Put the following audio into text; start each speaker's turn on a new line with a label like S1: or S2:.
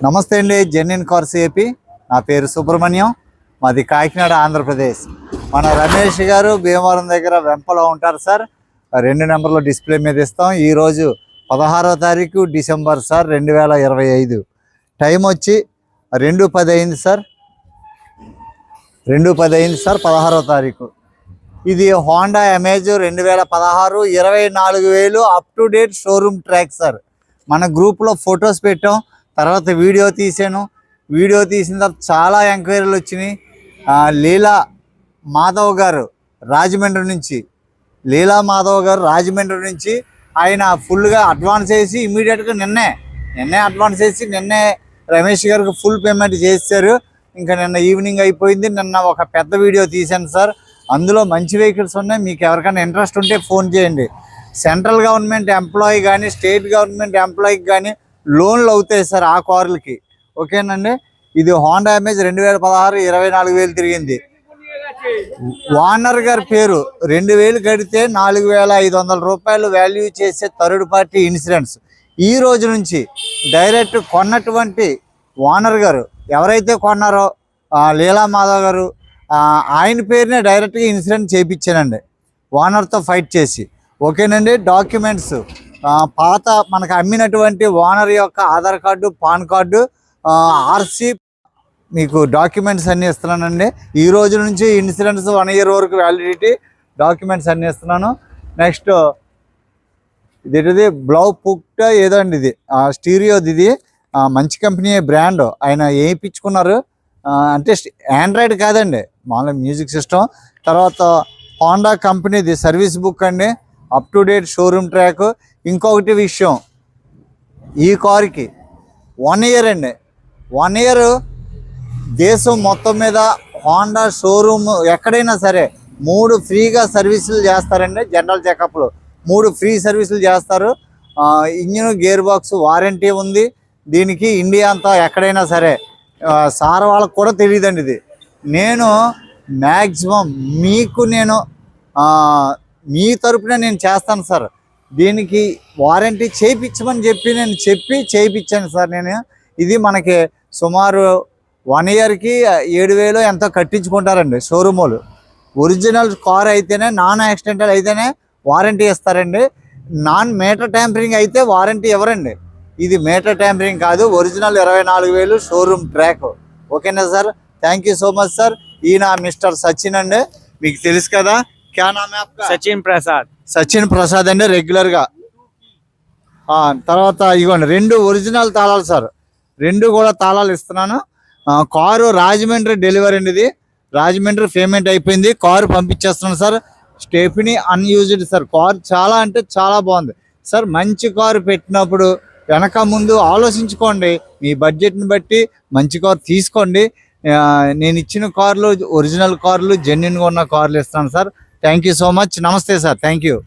S1: నమస్తే అండి, genuine cars AP. నా పేరు సుబ్రహ్మణ్యం, మాది కాకినాడ, ఆంధ్రప్రదేశ్. మన రమేష్ గారు భీమవరం దగ్గర వెంపలో ఉంటారు సార్. 2 నెంబర్లో డిస్ప్లే మీద ఇస్తాం. ఈరోజు 16వ తారీఖు డిసెంబర్ సార్ 2025. టైం వచ్చి 2:10 అయింది సార్. 2:10 అయింది సార్, 16వ తారీఖు. ఇది Honda amaze 2016, 24,000 up to date showroom track sir. మన గ్రూప్లో ఫొటోస్ పెట్టాం, తర్వాత వీడియో తీసాను. వీడియో తీసిన తర్వాత చాలా ఎంక్వైరీలు వచ్చినాయి. లీలా మాధవ్ గారు రాజమండ్రి నుంచి ఆయన ఫుల్గా అడ్వాన్స్ వేసి ఇమీడియట్గా నిన్నే అడ్వాన్స్ వేసి నిన్నే రమేష్ గారికి ఫుల్ పేమెంట్ చేశారు. ఇంకా నిన్న ఈవినింగ్ అయిపోయింది. నిన్న ఒక పెద్ద వీడియో తీశాను సార్. అందులో మంచి వెహికల్స్ ఉన్నాయి. మీకు ఎవరికైనా ఇంట్రెస్ట్ ఉంటే ఫోన్ చేయండి. సెంట్రల్ గవర్నమెంట్ ఎంప్లాయీ కానీ స్టేట్ గవర్నమెంట్ ఎంప్లాయీకి కానీ లోన్లు అవుతాయి సార్ ఆ కార్లకి. ఓకేనండి. ఇది హోండా అమేజ్ 2016, 24,000 తిరిగింది. ఓనర్ గారి పేరు 2,000 కడితే 4,500 రూపాయలు వాల్యూ చేసే థర్డ్ పార్టీ ఇన్సూరెన్స్. ఈ రోజు నుంచి డైరెక్ట్ కొన్నటువంటి ఓనర్ గారు ఎవరైతే కొన్నారో లీలా మాధవ్ గారు, ఆయన పేరునే డైరెక్ట్గా ఇన్సూరెన్స్ చేయించానండి ఓనర్తో ఫైట్ చేసి. ఓకేనండి. డాక్యుమెంట్స్ పాత మనకు అమ్మినటువంటి ఓనర్ యొక్క Aadhaar card, pan card, RC, మీకు డాక్యుమెంట్స్ అన్నీ ఇస్తున్నానండి. ఈ రోజు నుంచి ఇన్సూరెన్స్ 1 year వరకు వ్యాలిడిటీ డాక్యుమెంట్స్ అన్నీ ఇస్తున్నాను. నెక్స్ట్ ఇది బ్లౌ పుక్ట ఏదో అండి, ఇది స్టీరియోది. ఇది మంచి కంపెనీ బ్రాండ్. ఆయన వేయించుకున్నారు. అంటే ఆండ్రాయిడ్ కాదండి, మామూలుగా మ్యూజిక్ సిస్టమ్. తర్వాత హోండా కంపెనీది సర్వీస్ బుక్ అండి, up to date showroom track. ఇంకొకటి విషయం, ఈ కార్కి 1 year అండి. 1 year దేశం మొత్తం మీద హోండా షోరూమ్ ఎక్కడైనా సరే 3 ఫ్రీగా సర్వీసులు చేస్తారండి. జనరల్ చెకప్లు 3 ఫ్రీ సర్వీసులు చేస్తారు. ఇంజిన్, గేర్ బాక్స్ వారంటీ ఉంది దీనికి. ఇండియా అంతా ఎక్కడైనా సరే. సార్ వాళ్ళకు కూడా తెలియదండి ఇది. నేను మ్యాక్సిమం మీకు మీ తరపున నేను చేస్తాను సార్. దీనికి వారంటీ చేయించమని చెప్పి నేను చేయించాను సార్ నేను. ఇది మనకి సుమారు 1 yearకి 7,000 ఎంతో కట్టించుకుంటారండి షోరూమ్ వాళ్ళు. ఒరిజినల్ కార్ అయితేనే, నాన్ యాక్సిడెంటల్ అయితేనే వారంటీ ఇస్తారండి. నాన్ మీటర్ ట్యాంపరింగ్ అయితే వారంటీ ఇవ్వరండి. ఇది మీటర్ ట్యాంపరింగ్ కాదు, ఒరిజినల్ 24,000 షోరూమ్ ట్రాక్. ఓకేనా sir. Thank you so much sir. ఈయన మిస్టర్ సచిన్ అండి, మీకు తెలుసు కదా. క్యా నామ్ హై ఆప్కా? సచిన్ ప్రసాద్ అండి, రెగ్యులర్గా. తర్వాత ఇవ్వండి 2 ఒరిజినల్ తాళాలు సార్. 2 కూడా తాళాలు ఇస్తున్నాను. కారు రాజమండ్రి డెలివరీ అండి. ఇది రాజమండ్రి పేమెంట్ అయిపోయింది. కారు పంపించేస్తున్నాను sir. Stepney unused sir. Car చాలా అంటే చాలా బాగుంది సార్. మంచి కారు పెట్టినప్పుడు వెనక ముందు ఆలోచించుకోండి. మీ బడ్జెట్ని బట్టి మంచి కారు తీసుకోండి. నేను ఇచ్చిన కార్లు ఒరిజినల్ కార్లు, జెన్యున్గా ఉన్న కార్లు ఇస్తాను sir. Thank you so much. నమస్తే సార్. Thank you.